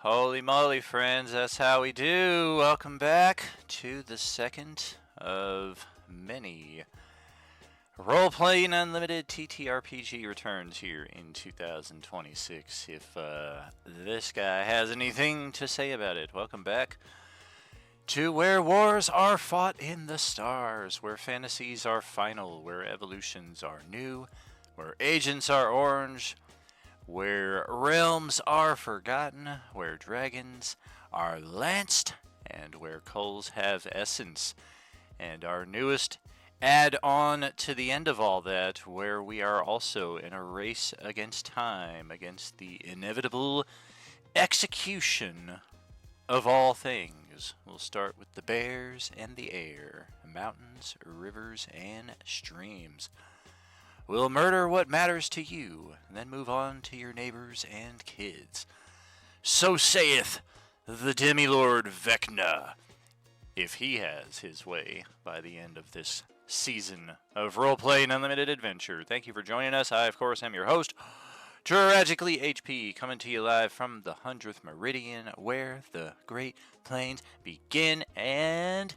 Holy moly, friends, that's how we do. Welcome back to the second of many Role-Playing Unlimited TTRPG returns here in 2026. If this guy has anything to say about it, welcome back to where wars are fought in the stars, where fantasies are final, where evolutions are new, where agents are orange, where realms are forgotten, where dragons are lanced, and where coals have essence. And our newest add-on to the end of all that, where we are also in a race against time, against the inevitable execution of all things. We'll start with the bears and the air, mountains, rivers, and streams. We'll murder what matters to you, and then move on to your neighbors and kids. So saith the Demilord Vecna, if he has his way by the end of this season of Role-Playing Unlimited Adventure. Thank you for joining us. I, of course, am your host, Tragically HP, coming to you live from the 100th Meridian, where the Great Plains begin, and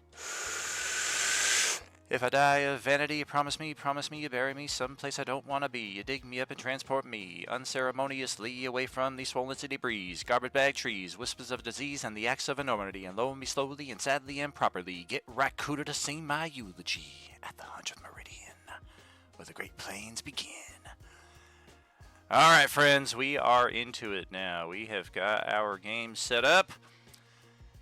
if I die of vanity, promise me you bury me someplace I don't want to be. You dig me up and transport me unceremoniously away from the swollen city breeze, garbage bag trees, whispers of disease, and the acts of enormity, and lower me slowly and sadly and properly. Get Rakuda to sing my eulogy at the 100th Meridian, where the Great Plains begin. Alright, friends, we are into it now. We have got our game set up.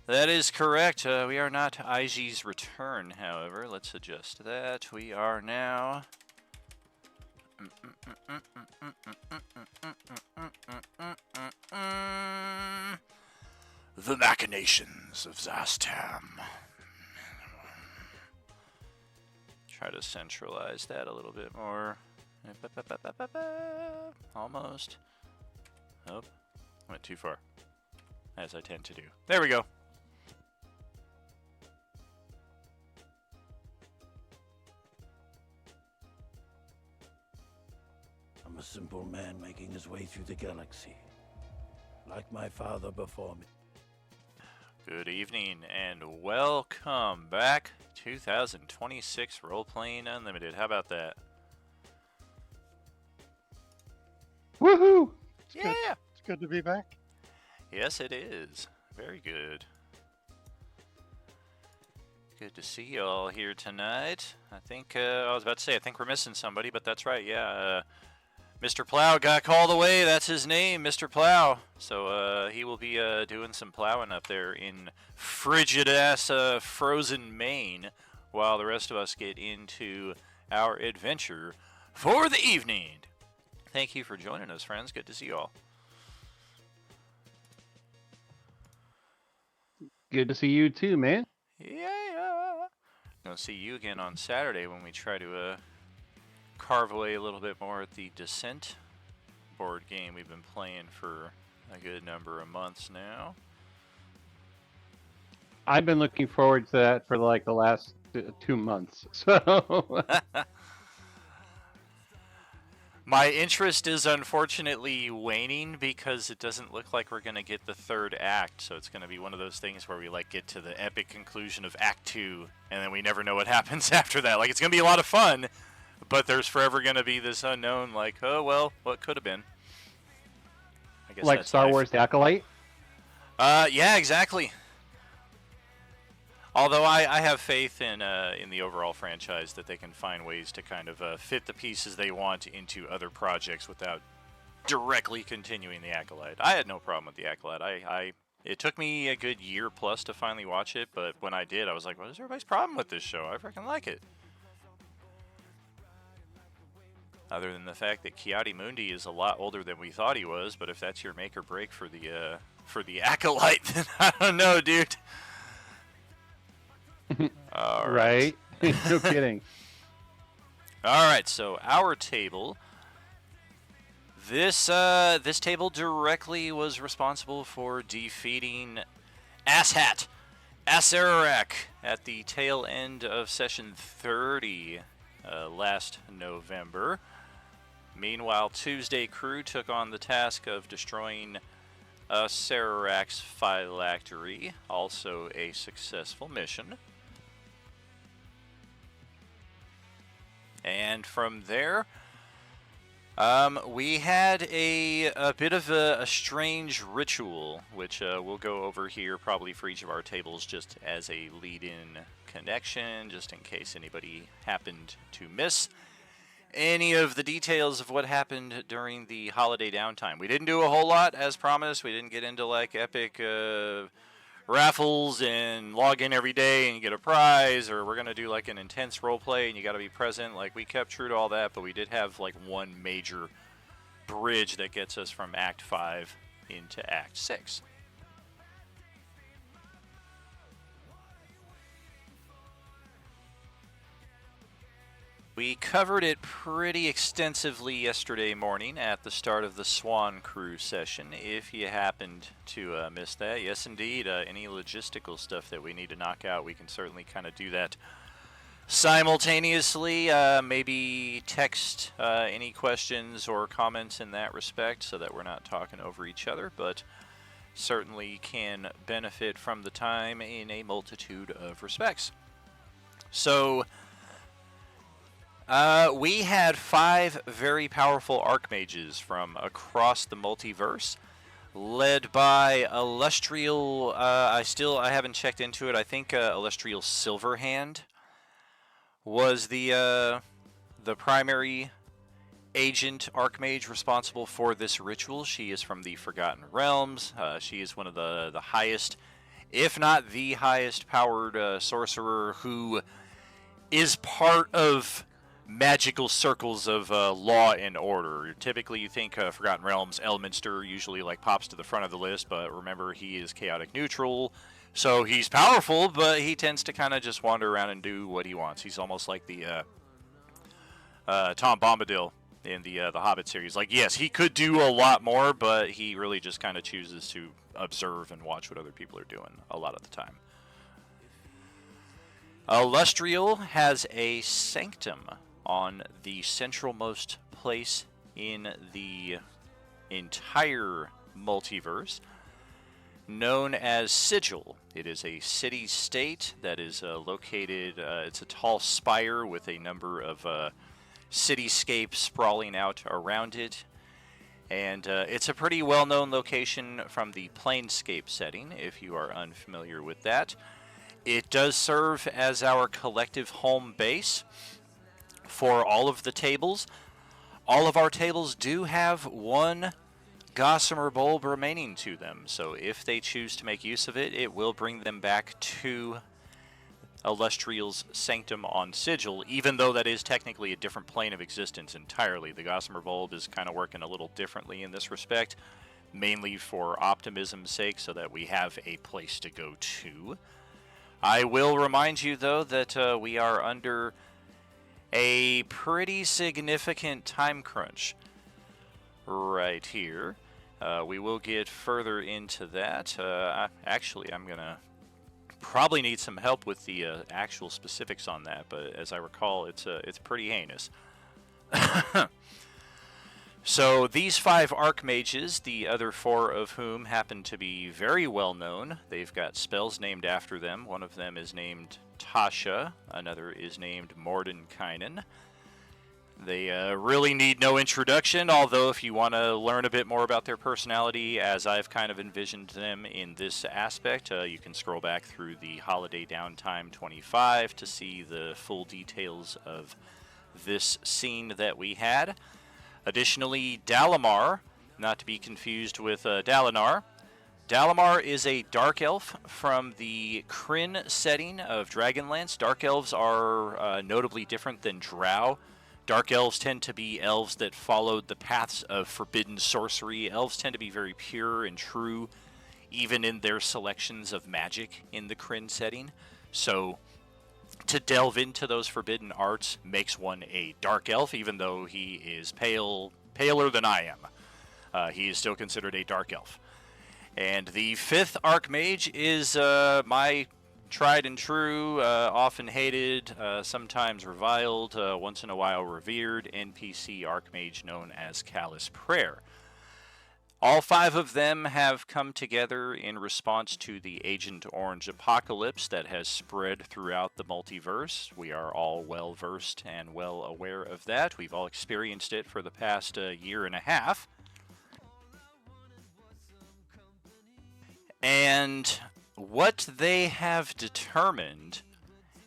That is correct. We are not IG's return, however. Let's adjust that. We are now the Machinations of Szass. Try to centralize that a little bit more. Almost. Oh, went too far, as I tend to do. There we go. I'm a simple man making his way through the galaxy, like my father before me. Good evening and welcome back. 2026 Role-Playing Unlimited. How about that? Woohoo! Yeah! Good. It's good to be back. Yes, it is. Very good. Good to see you all here tonight. I think, I was about to say, I think we're missing somebody, but that's right, yeah. Mr. Plow got called away. That's his name, Mr. Plow. So he will be doing some plowing up there in frigid-ass frozen Maine while the rest of us get into our adventure for the evening. Thank you for joining us, friends. Good to see you all. Good to see you too, man. Yeah. Gonna see you again on Saturday when we try to carve away a little bit more at the Descent board game we've been playing for a good number of months now. I've been looking forward to that for like the last 2 months. So my interest is unfortunately waning because it doesn't look like we're going to get the third act. So it's going to be one of those things where we like get to the epic conclusion of Act 2 and then we never know what happens after that. Like, it's going to be a lot of fun, but there's forever going to be this unknown, like, oh, well, what could have been? I guess like Star Wars The Acolyte? Yeah, exactly. Although I have faith in the overall franchise that they can find ways to kind of fit the pieces they want into other projects without directly continuing The Acolyte. I had no problem with The Acolyte. It took me a good year plus to finally watch it, but when I did, I was like, what is everybody's problem with this show? I freaking like it. Other than the fact that Kiadi Mundi is a lot older than we thought he was, but if that's your make or break for the acolyte, then I don't know, dude. All right. Right? No kidding. All right. So our table. This table directly was responsible for defeating Asshat Asarak at the tail end of session 30 last November. Meanwhile, Tuesday Crew took on the task of destroying Sararak's phylactery, also a successful mission. And from there, we had a bit of a strange ritual, which we'll go over here probably for each of our tables just as a lead-in connection, just in case anybody happened to miss any of the details of what happened during the holiday downtime. We didn't do a whole lot, as promised. We didn't get into like epic raffles and log in every day and you get a prize, or we're going to do like an intense role play and you got to be present. Like, we kept true to all that, but we did have like one major bridge that gets us from Act 5 into Act 6. We covered it pretty extensively yesterday morning at the start of the Swan Crew session. If you happened to miss that, yes indeed, any logistical stuff that we need to knock out, we can certainly kind of do that simultaneously. Maybe text any questions or comments in that respect so that we're not talking over each other, but certainly can benefit from the time in a multitude of respects. So, we had 5 very powerful archmages from across the multiverse, led by Illustrial. I haven't checked into it. I think Illustrial Silverhand was the primary agent archmage responsible for this ritual. She is from the Forgotten Realms. She is one of the highest, if not the highest powered sorcerer who is part of magical circles of law and order. Typically, you think Forgotten Realms, Elminster usually like pops to the front of the list, but remember, he is chaotic neutral, so he's powerful, but he tends to kind of just wander around and do what he wants. He's almost like the Tom Bombadil in the Hobbit series. Like, yes, he could do a lot more, but he really just kind of chooses to observe and watch what other people are doing a lot of the time. Illustrial has a sanctum on the centralmost place in the entire multiverse, known as Sigil. It is a city-state that is located, it's a tall spire with a number of cityscapes sprawling out around it, and it's a pretty well-known location from the Planescape setting, if you are unfamiliar with that. It does serve as our collective home base for all of the tables. All of our tables do have one Gossamer Bulb remaining to them, so if they choose to make use of it, it will bring them back to Illustrial's Sanctum on Sigil, even though that is technically a different plane of existence entirely. The Gossamer Bulb is kind of working a little differently in this respect, mainly for optimism's sake, so that we have a place to go to. I will remind you, though, that we are under a pretty significant time crunch right here. We will get further into that. Actually, I'm going to probably need some help with the actual specifics on that, but as I recall, it's pretty heinous. So these 5 archmages, the other 4 of whom happen to be very well known. They've got spells named after them. One of them is named Tasha, another is named Mordenkainen. They really need no introduction, although if you want to learn a bit more about their personality, as I've kind of envisioned them in this aspect, you can scroll back through the Holiday Downtime 25 to see the full details of this scene that we had. Additionally, Dalamar, not to be confused with Dalinar. Dalamar is a Dark Elf from the Kryn setting of Dragonlance. Dark Elves are notably different than Drow. Dark elves tend to be elves that followed the paths of forbidden sorcery. Elves tend to be very pure and true, even in their selections of magic in the Kryn setting. So to delve into those forbidden arts makes one a dark elf, even though he is paler than I am. He is still considered a dark elf. And the fifth archmage is my tried and true, often hated, sometimes reviled, once in a while revered NPC archmage known as Callous Prayer. All 5 of them have come together in response to the Agent Orange apocalypse that has spread throughout the multiverse. We are all well versed and well aware of that. We've all experienced it for the past year and a half. And what they have determined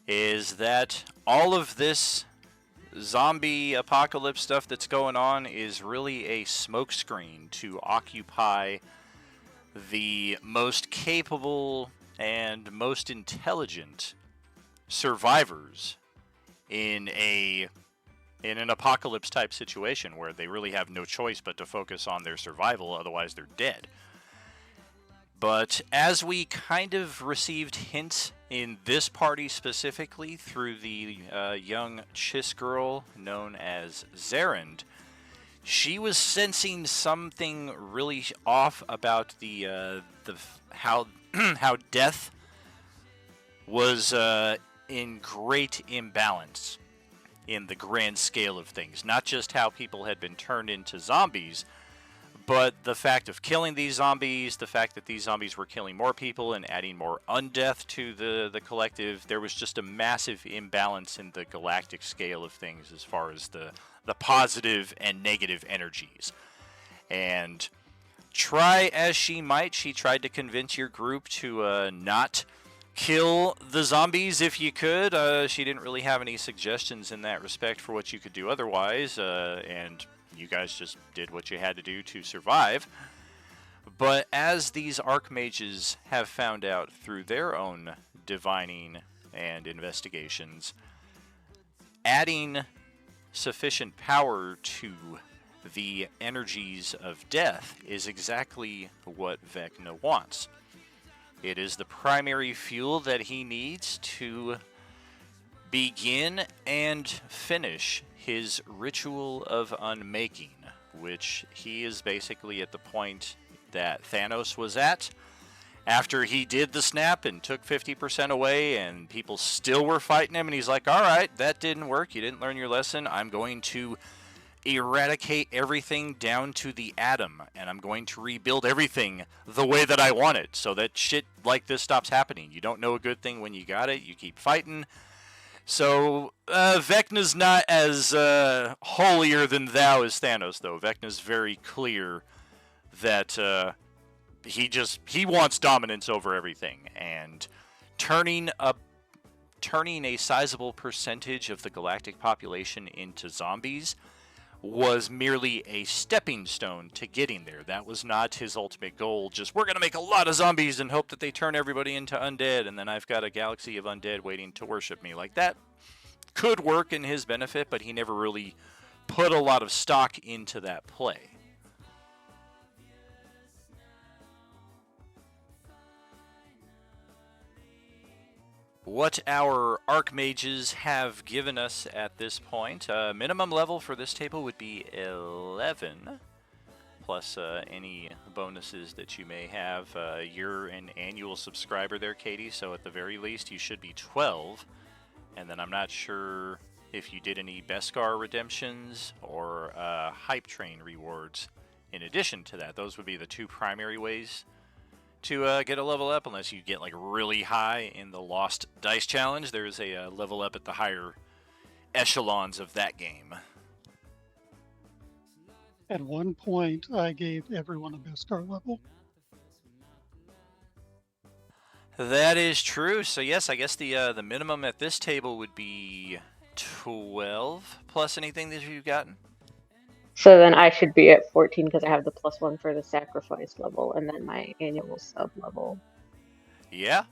is that all of this zombie apocalypse stuff that's going on is really a smokescreen to occupy the most capable and most intelligent survivors in an apocalypse type situation where they really have no choice but to focus on their survival, otherwise they're dead. But as we kind of received hints in this party specifically through the young Chiss girl known as Zerend, she was sensing something really off about the how how death was in great imbalance in the grand scale of things. Not just how people had been turned into zombies, but the fact of killing these zombies, the fact that these zombies were killing more people and adding more undeath to the collective, there was just a massive imbalance in the galactic scale of things as far as the positive and negative energies. And try as she might, she tried to convince your group to not kill the zombies if you could. She didn't really have any suggestions in that respect for what you could do otherwise, and you guys just did what you had to do to survive. But as these archmages have found out through their own divining and investigations, adding sufficient power to the energies of death is exactly what Vecna wants. It is the primary fuel that he needs to begin and finish his ritual of unmaking, which he is basically at the point that Thanos was at after he did the snap and took 50% away and people still were fighting him, and he's like, all right, that didn't work, you didn't learn your lesson, I'm going to eradicate everything down to the atom, and I'm going to rebuild everything the way that I want it so that shit like this stops happening. You don't know a good thing when you got it, you keep fighting. So, Vecna's not as holier than thou as Thanos, though. Vecna's very clear that he wants dominance over everything, and turning a sizable percentage of the galactic population into zombies was merely a stepping stone to getting there. That was not his ultimate goal. Just, we're going to make a lot of zombies and hope that they turn everybody into undead, and then I've got a galaxy of undead waiting to worship me. Like, that could work in his benefit, but he never really put a lot of stock into that play. What our archmages have given us at this point, minimum level for this table would be 11, plus any bonuses that you may have. You're an annual subscriber there, Katie, so at the very least you should be 12. And then I'm not sure if you did any Beskar redemptions or Hype Train rewards in addition to that. Those would be the 2 primary ways to get a level up, unless you get like really high in the Lost Dice Challenge. There's a level up at the higher echelons of that game. At one point, I gave everyone a Beskar level. That is true. So yes, I guess the minimum at this table would be 12 plus anything that you've gotten. So then I should be at 14 because I have the +1 for the sacrifice level and then my annual sub level. Yeah.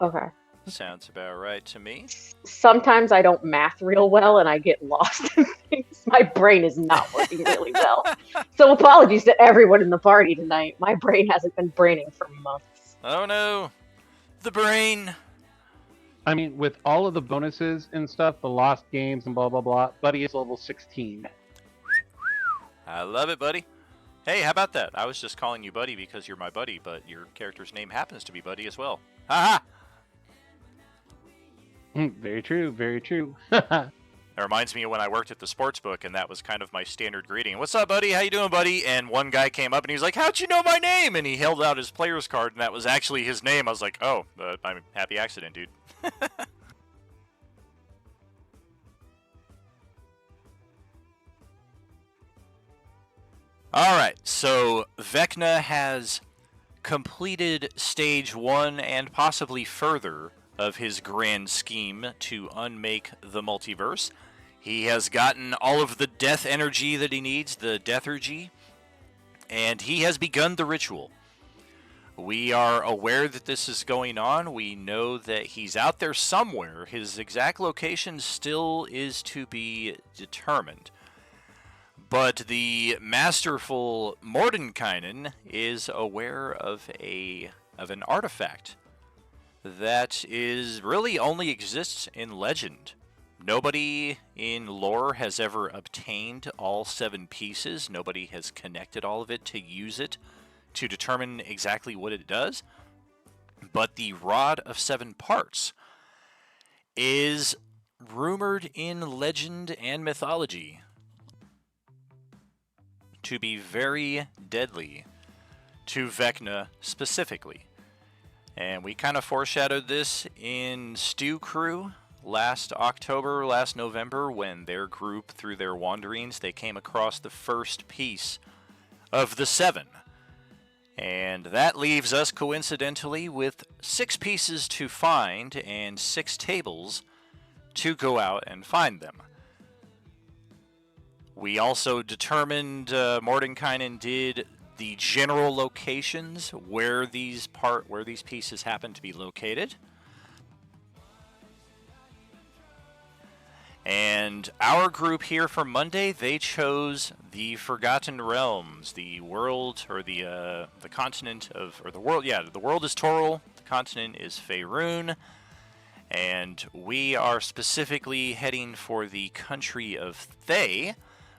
Okay. Sounds about right to me. Sometimes I don't math real well and I get lost in things. My brain is not working really well. So apologies to everyone in the party tonight. My brain hasn't been braining for months. Oh no, the brain. I mean, with all of the bonuses and stuff, the lost games and blah blah blah, Buddy is level 16. I love it, buddy. Hey, how about that? I was just calling you Buddy because you're my buddy, but your character's name happens to be Buddy as well. Haha! Very true, very true. That reminds me of when I worked at the sports book, and that was kind of my standard greeting. What's up, buddy? How you doing, buddy? And one guy came up, and he was like, how'd you know my name? And he held out his player's card, and that was actually his name. I was like, oh, I'm a happy accident, dude. Alright, so Vecna has completed stage 1 and possibly further of his grand scheme to unmake the multiverse. He has gotten all of the death energy that he needs, the deathergy, and he has begun the ritual. We are aware that this is going on. We know that he's out there somewhere. His exact location still is to be determined. But the masterful Mordenkainen is aware of an artifact that is really only exists in legend. Nobody in lore has ever obtained all 7 pieces. Nobody has connected all of it to use it to determine exactly what it does. But the Rod of 7 Parts is rumored in legend and mythology to be very deadly to Vecna specifically. And we kind of foreshadowed this in Stew Crew last November, when their group, through their wanderings, they came across the first piece of the 7. And that leaves us, coincidentally, with 6 pieces to find and 6 tables to go out and find them. We also determined, Mordenkainen did the general locations where these pieces happen to be located. And our group here for Monday, they chose the Forgotten Realms, the world, or the continent of, or the world, yeah, the world is Toril, the continent is Faerun, and we are specifically heading for the country of Thay,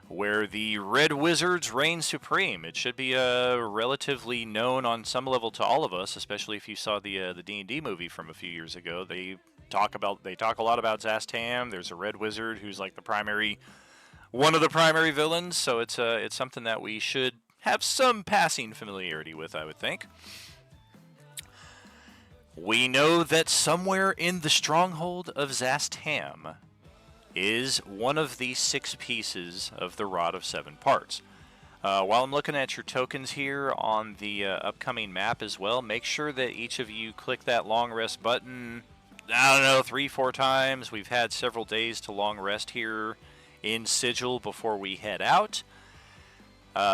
where the Red Wizards reign supreme. It should be relatively known on some level to all of us, especially if you saw the D&D movie from a few years ago. They talk a lot about Zastam. There's a Red Wizard who's like one of the primary villains, so it's something that we should have some passing familiarity with, I would think. We know that somewhere in the stronghold of Zastam is one of the 6 pieces of the Rod of 7 Parts. While I'm looking at your tokens here on the upcoming map as well, make sure that each of you click that long rest button, I don't know, 3-4 times. We've had several days to long rest here in Sigil before we head out.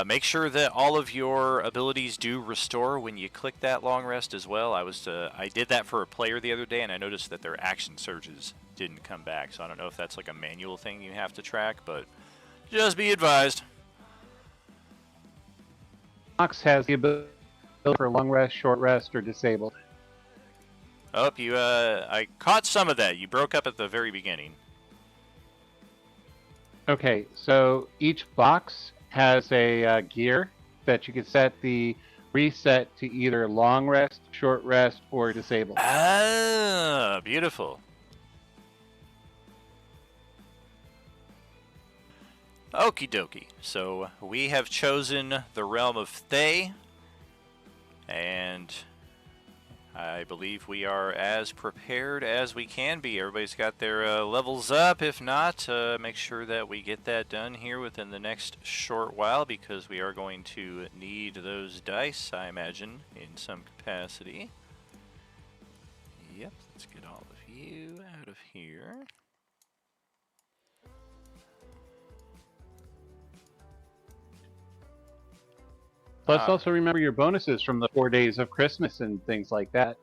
Make sure that all of your abilities do restore when you click that long rest as well. I did that for a player the other day, and I noticed that their action surges didn't come back, so I don't know if that's like a manual thing you have to track, but just be advised. Ox has the ability for long rest, short rest, or disabled. Oh, I caught some of that. You broke up at the very beginning. Okay, so each box has a gear that you can set the reset to either long rest, short rest, or disabled. Ah, beautiful. Okie dokie. So we have chosen the realm of Thay, and I believe we are as prepared as we can be. Everybody's got their levels up. If not, make sure that we get that done here within the next short while, because we are going to need those dice, I imagine, in some capacity. Yep, let's get all of you out of here. Plus, also remember your bonuses from the 4 days of Christmas and things like that.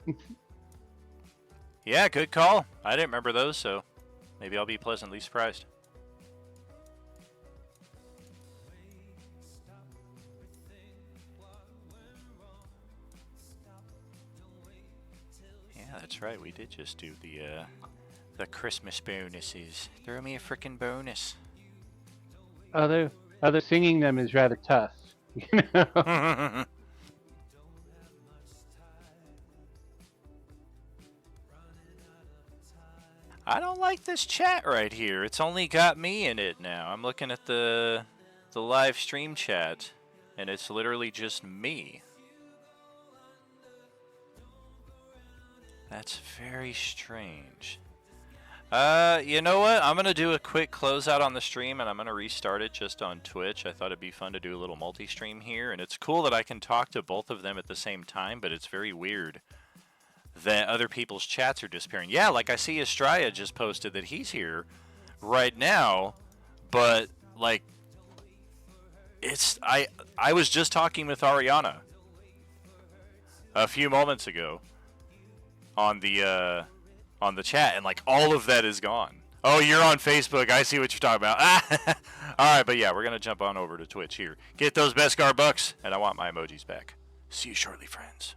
Yeah, good call. I didn't remember those, so maybe I'll be pleasantly surprised. Yeah, that's right. We did just do the Christmas bonuses. Throw me a frickin' bonus. Although singing them is rather tough. You know? I don't like this chat right here. It's only got me in it now. I'm looking at the live stream chat, and it's literally just me. That's very strange. You know what? I'm going to do a quick closeout on the stream, and I'm going to restart it just on Twitch. I thought it'd be fun to do a little multi-stream here, and it's cool that I can talk to both of them at the same time, but it's very weird that other people's chats are disappearing. Yeah, like I see Estrella just posted that he's here right now, but like I was just talking with Ariana a few moments ago on the chat, and like all of that is gone. Oh, you're on Facebook. I see what you're talking about. All right, but yeah, we're gonna jump on over to Twitch here. Get those Beskar bucks, and I want my emojis back. See you shortly, friends.